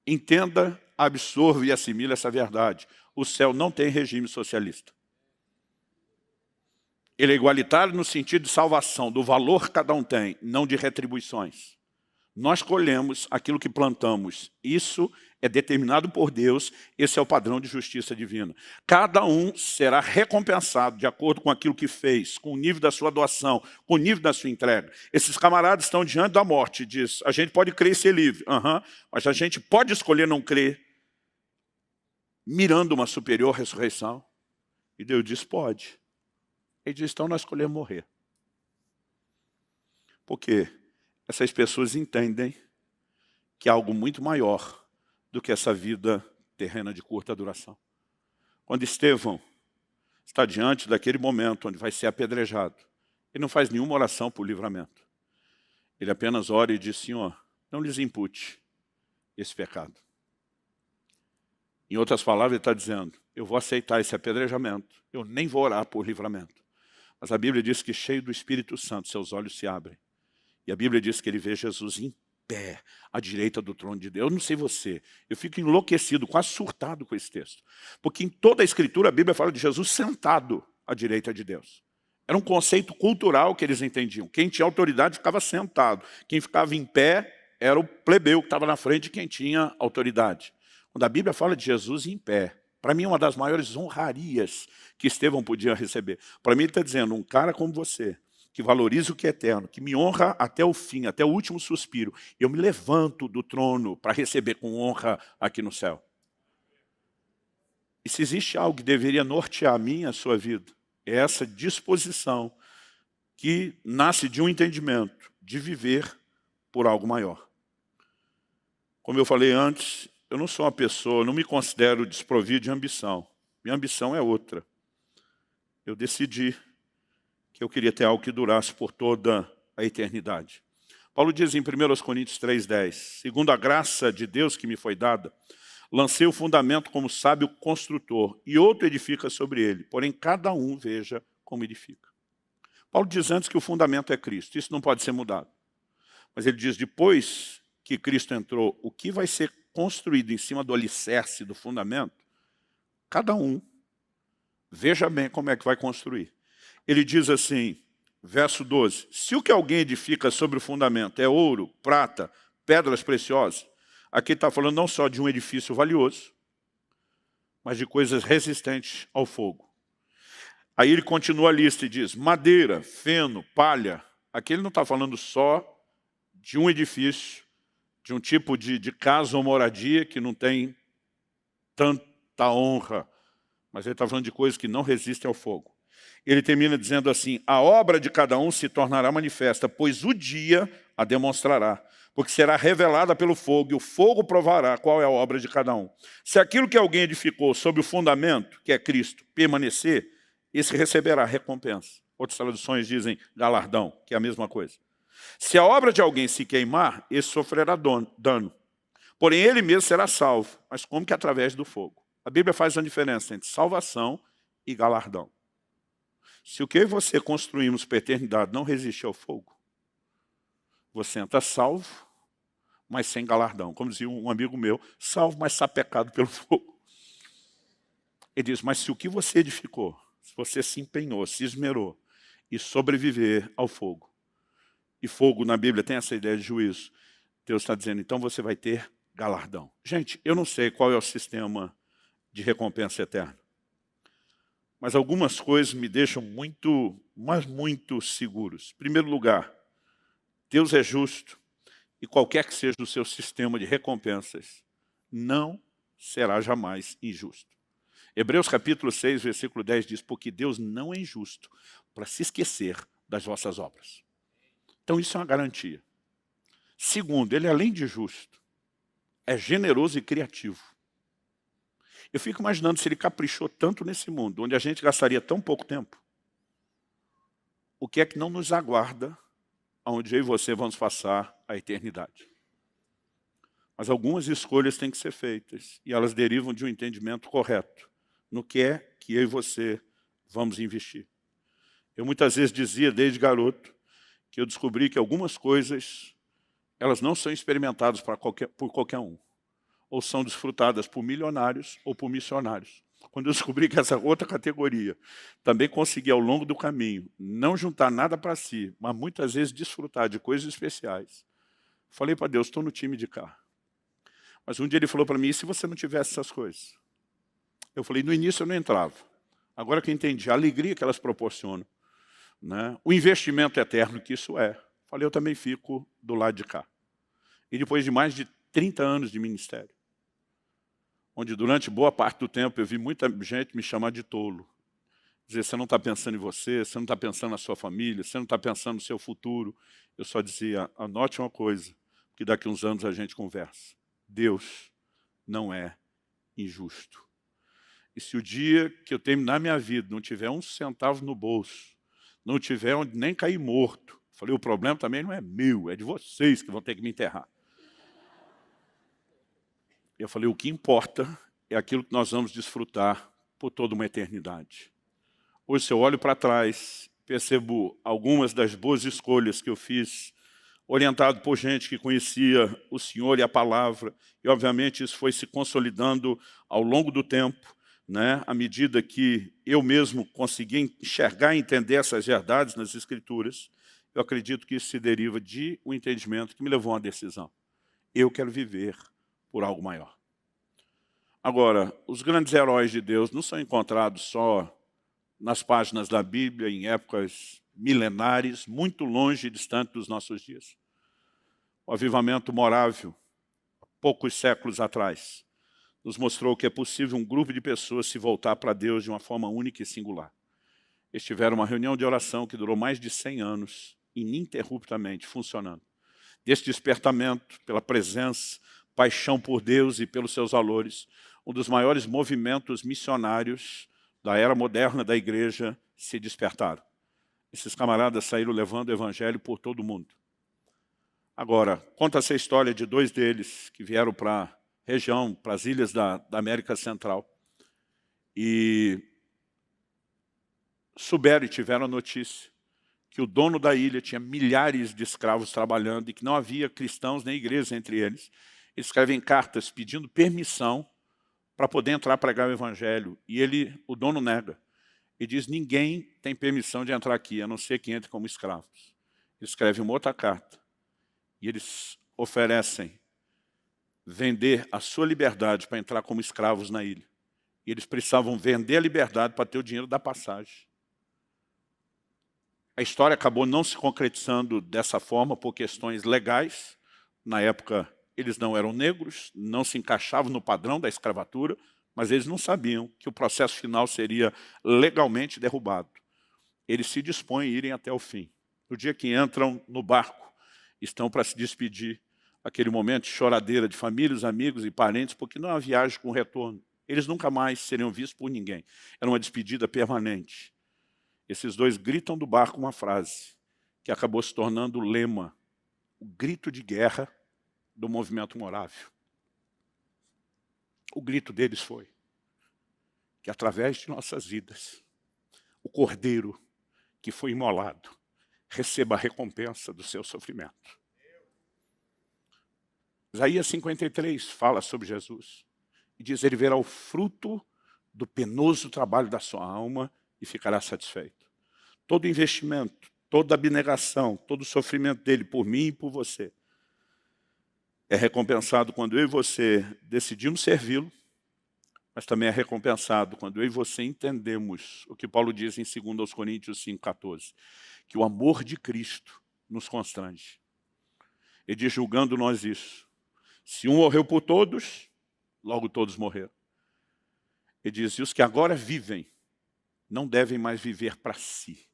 Entenda, absorva e assimile essa verdade. O céu não tem regime socialista. Ele é igualitário no sentido de salvação, do valor que cada um tem, não de retribuições. Nós colhemos aquilo que plantamos. Isso é determinado por Deus, esse é o padrão de justiça divina. Cada um será recompensado de acordo com aquilo que fez, com o nível da sua doação, com o nível da sua entrega. Esses camaradas estão diante da morte e diz, a gente pode crer e ser livre, mas a gente pode escolher não crer, mirando uma superior ressurreição. E Deus diz, pode. Ele diz, então nós escolhemos morrer. Por quê? Essas pessoas entendem que há algo muito maior do que essa vida terrena de curta duração. Quando Estevão está diante daquele momento onde vai ser apedrejado, ele não faz nenhuma oração por livramento. Ele apenas ora e diz, Senhor, não lhes impute esse pecado. Em outras palavras, ele está dizendo, eu vou aceitar esse apedrejamento, eu nem vou orar por livramento. Mas a Bíblia diz que cheio do Espírito Santo, seus olhos se abrem. E a Bíblia diz que ele vê Jesus em pé, à direita do trono de Deus. Eu não sei você, eu fico enlouquecido, quase surtado com esse texto. Porque em toda a Escritura a Bíblia fala de Jesus sentado à direita de Deus. Era um conceito cultural que eles entendiam. Quem tinha autoridade ficava sentado. Quem ficava em pé era o plebeu que estava na frente de quem tinha autoridade. Quando a Bíblia fala de Jesus em pé, para mim é uma das maiores honrarias que Estevão podia receber. Para mim ele está dizendo, um cara como você, que valoriza o que é eterno, que me honra até o fim, até o último suspiro. Eu me levanto do trono para receber com honra aqui no céu. E se existe algo que deveria nortear a minha e a sua vida, é essa disposição que nasce de um entendimento de viver por algo maior. Como eu falei antes, eu não sou uma pessoa, não me considero desprovido de ambição. Minha ambição é outra. Eu decidi que eu queria ter algo que durasse por toda a eternidade. Paulo diz em 1 Coríntios 3,10, segundo a graça de Deus que me foi dada, lancei o fundamento como sábio construtor, e outro edifica sobre ele, porém cada um veja como edifica. Paulo diz antes que o fundamento é Cristo, isso não pode ser mudado. Mas ele diz, depois que Cristo entrou, o que vai ser construído em cima do alicerce, do fundamento, cada um veja bem como é que vai construir. Ele diz assim, verso 12, se o que alguém edifica sobre o fundamento é ouro, prata, pedras preciosas, aqui está falando não só de um edifício valioso, mas de coisas resistentes ao fogo. Aí ele continua a lista e diz, madeira, feno, palha, aqui ele não está falando só de um edifício, de um tipo de casa ou moradia que não tem tanta honra, mas ele está falando de coisas que não resistem ao fogo. Ele termina dizendo assim, a obra de cada um se tornará manifesta, pois o dia a demonstrará, porque será revelada pelo fogo, e o fogo provará qual é a obra de cada um. Se aquilo que alguém edificou sobre o fundamento, que é Cristo, permanecer, esse receberá recompensa. Outras traduções dizem galardão, que é a mesma coisa. Se a obra de alguém se queimar, esse sofrerá dano. Porém, ele mesmo será salvo, mas como que através do fogo? A Bíblia faz uma diferença entre salvação e galardão. Se o que você construímos para a eternidade não resiste ao fogo, você entra salvo, mas sem galardão. Como dizia um amigo meu, salvo, mas sapecado pelo fogo. Ele diz, mas se o que você edificou, se você se empenhou, se esmerou, e sobreviver ao fogo, e fogo na Bíblia tem essa ideia de juízo, Deus está dizendo, então você vai ter galardão. Gente, eu não sei qual é o sistema de recompensa eterna. Mas algumas coisas me deixam muito, mas muito seguros. Em primeiro lugar, Deus é justo e qualquer que seja o seu sistema de recompensas, não será jamais injusto. Hebreus capítulo 6, versículo 10 diz, porque Deus não é injusto para se esquecer das vossas obras. Então isso é uma garantia. Segundo, ele além de justo, é generoso e criativo. Eu fico imaginando se ele caprichou tanto nesse mundo, onde a gente gastaria tão pouco tempo, o que é que não nos aguarda, onde eu e você vamos passar a eternidade. Mas algumas escolhas têm que ser feitas, e elas derivam de um entendimento correto, no que é que eu e você vamos investir. Eu muitas vezes dizia, desde garoto, que eu descobri que algumas coisas, elas não são experimentadas por qualquer um. ou são desfrutadas por milionários ou por missionários. Quando eu descobri que essa outra categoria também conseguia, ao longo do caminho, não juntar nada para si, mas muitas vezes desfrutar de coisas especiais, falei para Deus, estou no time de cá. Mas um dia ele falou para mim, e se você não tivesse essas coisas? Eu falei, no início eu não entrava. Agora que eu entendi a alegria que elas proporcionam, né? O investimento eterno que isso é. Falei, eu também fico do lado de cá. E depois de mais de 30 anos de ministério, onde durante boa parte do tempo eu vi muita gente me chamar de tolo. Dizer, você não está pensando em você, você não está pensando na sua família, você não está pensando no seu futuro. Eu só dizia, anote uma coisa, que daqui a uns anos a gente conversa. Deus não é injusto. E se o dia que eu terminar minha vida não tiver um centavo no bolso, não tiver onde nem cair morto, falei, o problema também não é meu, é de vocês que vão ter que me enterrar. Eu falei, o que importa é aquilo que nós vamos desfrutar por toda uma eternidade. Hoje, se eu olho para trás, percebo algumas das boas escolhas que eu fiz, orientado por gente que conhecia o Senhor e a palavra, e obviamente isso foi se consolidando ao longo do tempo, né? À medida que eu mesmo consegui enxergar e entender essas verdades nas Escrituras, eu acredito que isso se deriva de um entendimento que me levou a uma decisão. Eu quero viver por algo maior. Agora, os grandes heróis de Deus não são encontrados só nas páginas da Bíblia, em épocas milenares, muito longe e distante dos nossos dias. O avivamento morável, poucos séculos atrás, nos mostrou que é possível um grupo de pessoas se voltar para Deus de uma forma única e singular. Eles tiveram uma reunião de oração que durou mais de 100 anos, ininterruptamente funcionando. Desse despertamento, pela presença, paixão por Deus e pelos seus valores, um dos maiores movimentos missionários da era moderna da igreja se despertaram. Esses camaradas saíram levando o evangelho por todo o mundo. Agora, conta-se a história de dois deles que vieram para a região, para as ilhas da América Central, e souberam e tiveram a notícia que o dono da ilha tinha milhares de escravos trabalhando e que não havia cristãos nem igreja entre eles. Eles escrevem cartas pedindo permissão para poder entrar a pregar o evangelho. E o dono nega. E diz, ninguém tem permissão de entrar aqui, a não ser que entre como escravos. Ele escreve uma outra carta. E eles oferecem vender a sua liberdade para entrar como escravos na ilha. E eles precisavam vender a liberdade para ter o dinheiro da passagem. A história acabou não se concretizando dessa forma por questões legais. Na época, eles não eram negros, não se encaixavam no padrão da escravatura, mas eles não sabiam que o processo final seria legalmente derrubado. Eles se dispõem a irem até o fim. No dia que entram no barco, estão para se despedir, aquele momento de choradeira de famílias, amigos e parentes, porque não há viagem com retorno. Eles nunca mais seriam vistos por ninguém. Era uma despedida permanente. Esses dois gritam do barco uma frase que acabou se tornando o lema, o grito de guerra do movimento morável. O grito deles foi que através de nossas vidas, o cordeiro que foi imolado receba a recompensa do seu sofrimento. Isaías 53 fala sobre Jesus e diz, ele verá o fruto do penoso trabalho da sua alma e ficará satisfeito. Todo investimento, toda abnegação, todo o sofrimento dele por mim e por você é recompensado quando eu e você decidimos servi-lo, mas também é recompensado quando eu e você entendemos o que Paulo diz em 2 Coríntios 5,14, que o amor de Cristo nos constrange. Ele diz, julgando nós isso, se um morreu por todos, logo todos morreram. Ele diz, e os que agora vivem, não devem mais viver para si,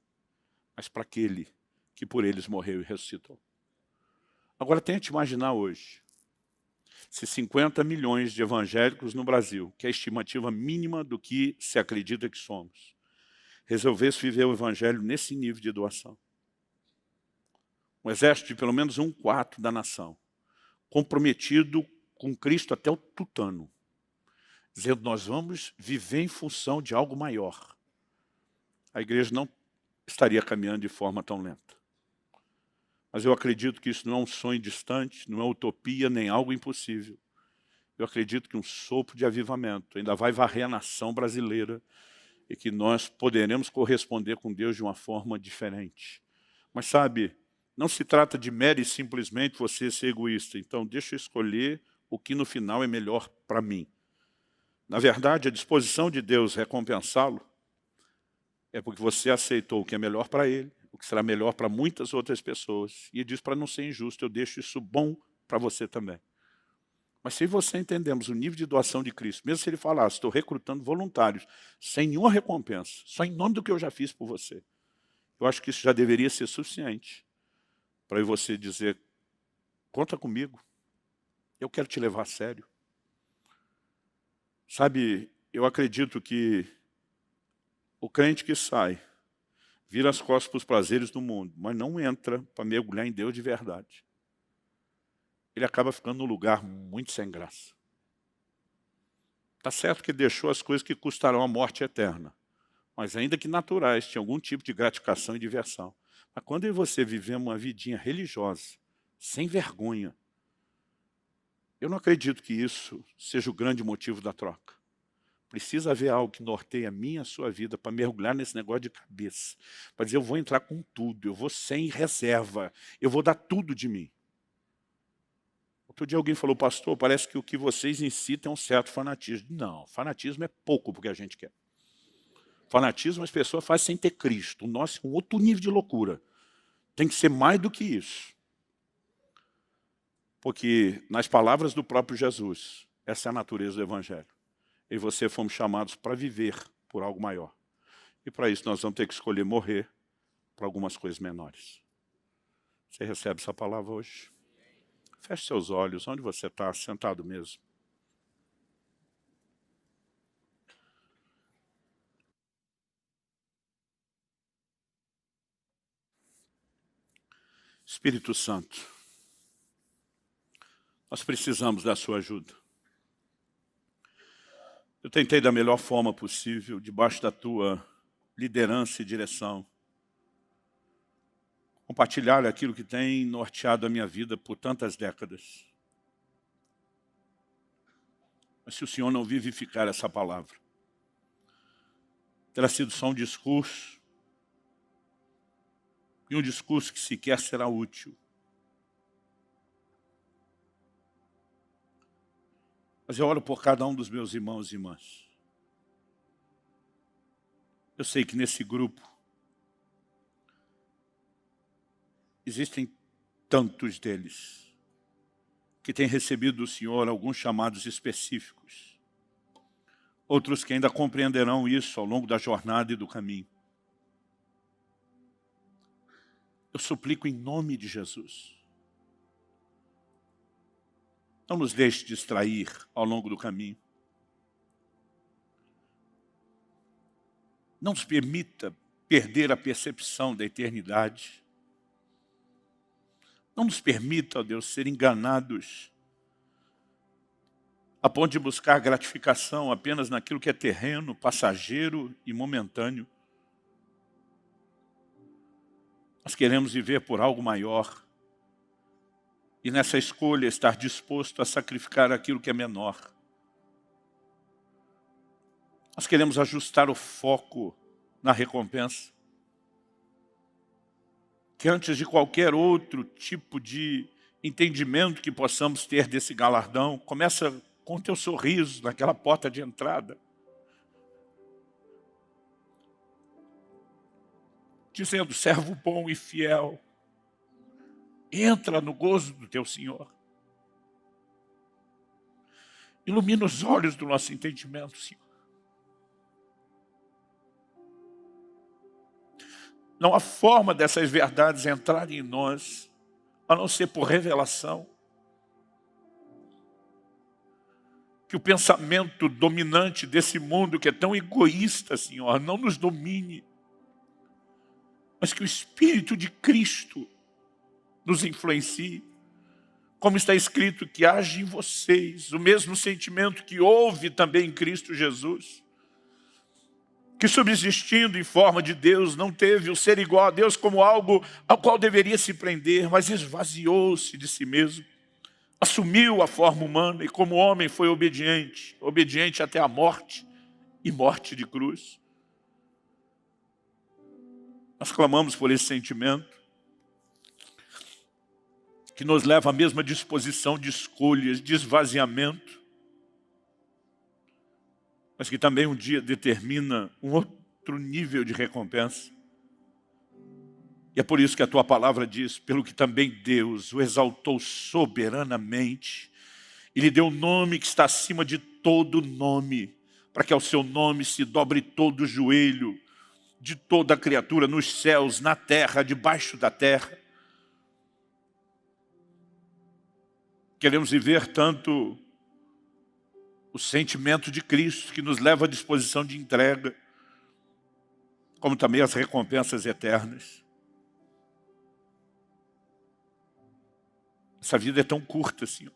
mas para aquele que por eles morreu e ressuscitou. Agora tente imaginar hoje, se 50 milhões de evangélicos no Brasil, que é a estimativa mínima do que se acredita que somos, resolvesse viver o evangelho nesse nível de doação. Um exército de pelo menos 1/4 da nação, comprometido com Cristo até o tutano, dizendo, nós vamos viver em função de algo maior. A igreja não estaria caminhando de forma tão lenta. Mas eu acredito que isso não é um sonho distante, não é utopia, nem algo impossível. eu acredito que um sopro de avivamento ainda vai varrer a nação brasileira e que nós poderemos corresponder com Deus de uma forma diferente. Mas sabe, não se trata de mero e simplesmente você ser egoísta. Então deixa eu escolher o que no final é melhor para mim. Na verdade, a disposição de Deus recompensá-lo é porque você aceitou o que é melhor para ele, o que será melhor para muitas outras pessoas. E ele diz, para não ser injusto, eu deixo isso bom para você também. Mas se você entendemos o nível de doação de Cristo, mesmo se ele falasse, estou recrutando voluntários, sem nenhuma recompensa, só em nome do que eu já fiz por você, eu acho que isso já deveria ser suficiente para você dizer, conta comigo, eu quero te levar a sério. Sabe, eu acredito que o crente que sai, vira as costas para os prazeres do mundo, mas não entra para mergulhar em Deus de verdade, ele acaba ficando num lugar muito sem graça. Está certo que ele deixou as coisas que custarão a morte eterna, mas ainda que naturais, tinha algum tipo de gratificação e diversão. Mas quando eu e você vivemos uma vidinha religiosa, sem vergonha, eu não acredito que isso seja o grande motivo da troca. Precisa haver algo que norteie a minha e a sua vida para mergulhar nesse negócio de cabeça. Para dizer, eu vou entrar com tudo, eu vou sem reserva, eu vou dar tudo de mim. Outro dia alguém falou, pastor, parece que o que vocês incitam é um certo fanatismo. Não, fanatismo é pouco porque a gente quer. Fanatismo as pessoas fazem sem ter Cristo. O nosso é um outro nível de loucura. Tem que ser mais do que isso. Porque, nas palavras do próprio Jesus, essa é a natureza do Evangelho. Eu e você fomos chamados para viver por algo maior. E para isso nós vamos ter que escolher morrer para algumas coisas menores. Você recebe essa palavra hoje? Feche seus olhos, onde você está, sentado mesmo. Espírito Santo, nós precisamos da sua ajuda. Eu tentei da melhor forma possível, debaixo da tua liderança e direção, compartilhar aquilo que tem norteado a minha vida por tantas décadas. Mas se o Senhor não vivificar essa palavra, terá sido só um discurso, e um discurso que sequer será útil. Mas eu oro por cada um dos meus irmãos e irmãs. Eu sei que nesse grupo existem tantos deles que têm recebido do Senhor alguns chamados específicos. Outros que ainda compreenderão isso ao longo da jornada e do caminho. Eu suplico em nome de Jesus. Não nos deixe distrair ao longo do caminho. Não nos permita perder a percepção da eternidade. Não nos permita, ó Deus, ser enganados a ponto de buscar gratificação apenas naquilo que é terreno, passageiro e momentâneo. Nós queremos viver por algo maior. E nessa escolha estar disposto a sacrificar aquilo que é menor. Nós queremos ajustar o foco na recompensa. Que antes de qualquer outro tipo de entendimento que possamos ter desse galardão, começa com o teu sorriso naquela porta de entrada. Dizendo, servo bom e fiel, entra no gozo do teu Senhor. Ilumina os olhos do nosso entendimento, Senhor. Não há forma dessas verdades entrarem em nós, a não ser por revelação. Que o pensamento dominante desse mundo, que é tão egoísta, Senhor, não nos domine. Mas que o Espírito de Cristo nos influencie. Como está escrito, que age em vocês o mesmo sentimento que houve também em Cristo Jesus. Que subsistindo em forma de Deus, não teve o ser igual a Deus como algo ao qual deveria se prender, mas esvaziou-se de si mesmo, assumiu a forma humana e como homem foi obediente, obediente até a morte e morte de cruz. Nós clamamos por esse sentimento que nos leva à mesma disposição de escolhas, de esvaziamento, mas que também um dia determina um outro nível de recompensa. E é por isso que a tua palavra diz, pelo que também Deus o exaltou soberanamente, e lhe deu um nome que está acima de todo nome, para que ao seu nome se dobre todo o joelho de toda a criatura, nos céus, na terra, debaixo da terra. Queremos viver tanto o sentimento de Cristo, que nos leva à disposição de entrega, como também as recompensas eternas. Essa vida é tão curta, Senhor,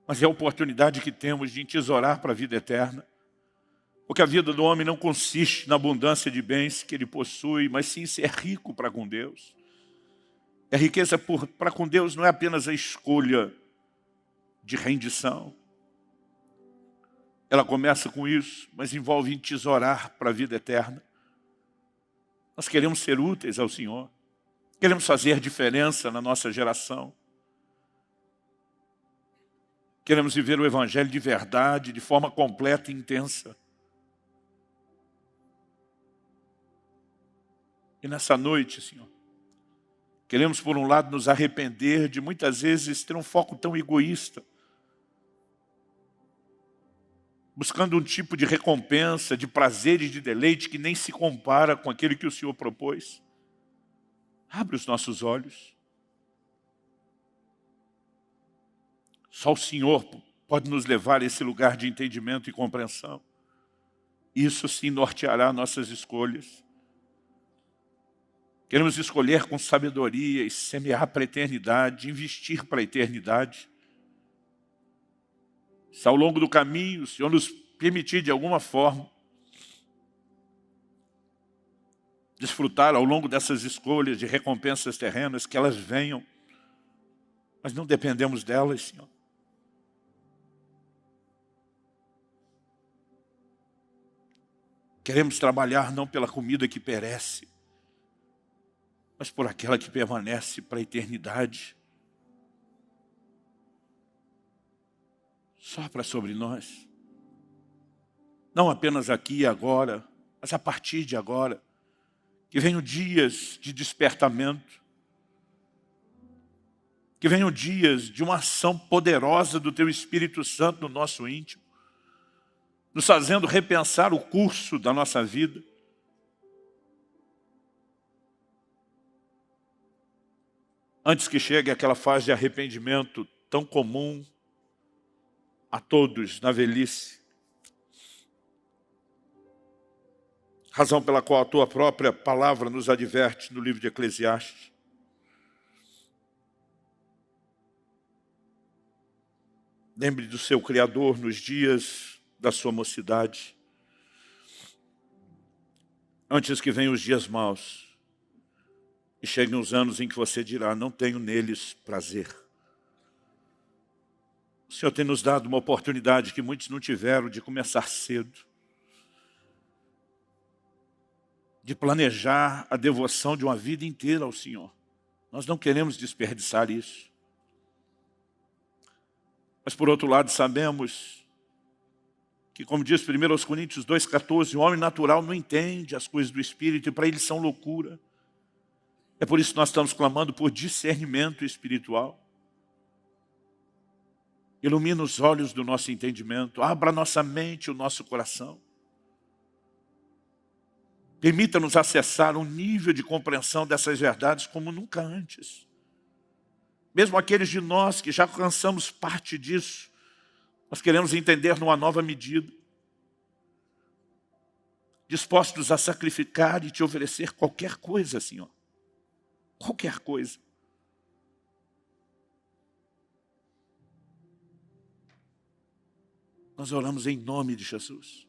mas é a oportunidade que temos de entesourar para a vida eterna, porque a vida do homem não consiste na abundância de bens que ele possui, mas sim ser rico para com Deus. E a riqueza para com Deus não é apenas a escolha de rendição. Ela começa com isso, mas envolve entesourar para a vida eterna. Nós queremos ser úteis ao Senhor. Queremos fazer diferença na nossa geração. Queremos viver o Evangelho de verdade, de forma completa e intensa. E nessa noite, Senhor, queremos, por um lado, nos arrepender de muitas vezes ter um foco tão egoísta, buscando um tipo de recompensa, de prazer e de deleite que nem se compara com aquele que o Senhor propôs. Abre os nossos olhos. Só o Senhor pode nos levar a esse lugar de entendimento e compreensão. Isso sim norteará nossas escolhas. Queremos escolher com sabedoria e semear para a eternidade, investir para a eternidade. Se ao longo do caminho o Senhor nos permitir de alguma forma desfrutar ao longo dessas escolhas de recompensas terrenas, que elas venham, mas não dependemos delas, Senhor. Queremos trabalhar não pela comida que perece, mas por aquela que permanece para a eternidade. Sopra sobre nós. Não apenas aqui e agora, mas a partir de agora. Que venham dias de despertamento. Que venham dias de uma ação poderosa do Teu Espírito Santo no nosso íntimo, nos fazendo repensar o curso da nossa vida. Antes que chegue aquela fase de arrependimento tão comum a todos na velhice. Razão pela qual a Tua própria palavra nos adverte no livro de Eclesiastes. Lembre do seu Criador nos dias da sua mocidade, antes que venham os dias maus e cheguem os anos em que você dirá, não tenho neles prazer. O Senhor tem nos dado uma oportunidade que muitos não tiveram de começar cedo, de planejar a devoção de uma vida inteira ao Senhor. Nós não queremos desperdiçar isso. Mas por outro lado sabemos que, como diz 1 Coríntios 2,14, o homem natural não entende as coisas do Espírito e para ele são loucura. É por isso que nós estamos clamando por discernimento espiritual. Ilumina os olhos do nosso entendimento, abra a nossa mente, o nosso coração. Permita-nos acessar um nível de compreensão dessas verdades como nunca antes. Mesmo aqueles de nós que já alcançamos parte disso, nós queremos entender numa nova medida. Dispostos a sacrificar e te oferecer qualquer coisa, Senhor. Qualquer coisa. Nós oramos em nome de Jesus.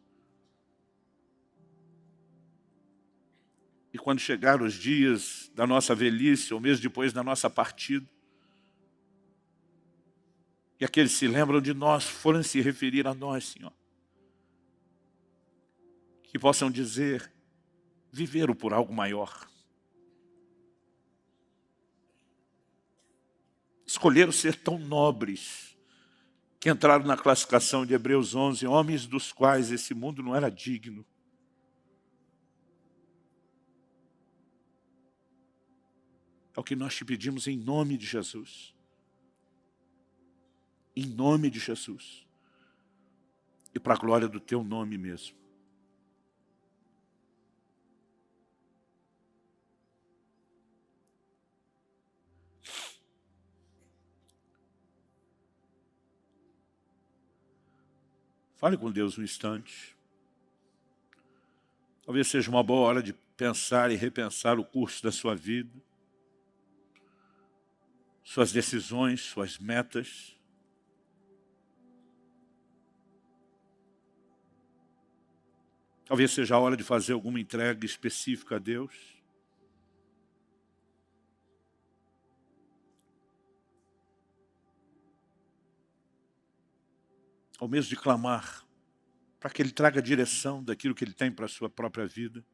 E quando chegar os dias da nossa velhice, ou mesmo depois da nossa partida, E aqueles que se lembram de nós forem se referir a nós, Senhor. Que possam dizer, viveram por algo maior. Escolheram ser tão nobres, que entraram na classificação de Hebreus 11, homens dos quais esse mundo não era digno. É o que nós te pedimos em nome de Jesus. Em nome de Jesus. E para a glória do teu nome mesmo. Fale com Deus um instante. Talvez seja uma boa hora de pensar e repensar o curso da sua vida. Suas decisões, suas metas. Talvez seja a hora de fazer alguma entrega específica a Deus. Ou mesmo de clamar para que Ele traga a direção daquilo que Ele tem para a sua própria vida.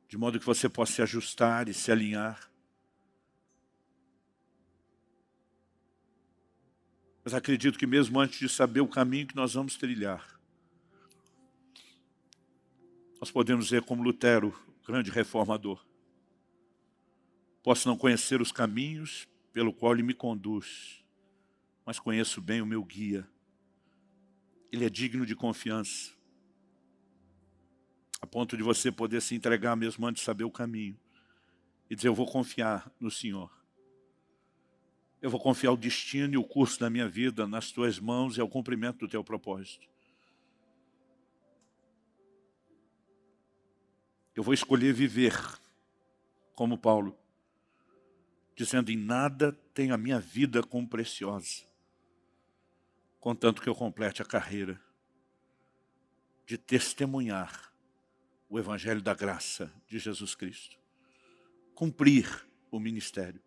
De modo que você possa se ajustar e se alinhar. Mas acredito que mesmo antes de saber o caminho que nós vamos trilhar, nós podemos dizer como Lutero, o grande reformador, posso não conhecer os caminhos pelo qual Ele me conduz, mas conheço bem o meu guia. Ele é digno de confiança, a ponto de você poder se entregar mesmo antes de saber o caminho, e dizer, eu vou confiar no Senhor. Eu vou confiar o destino e o curso da minha vida nas tuas mãos e ao cumprimento do teu propósito. Eu vou escolher viver como Paulo, dizendo, em nada tenho a minha vida como preciosa, contanto que eu complete a carreira de testemunhar o Evangelho da graça de Jesus Cristo. Cumprir o ministério.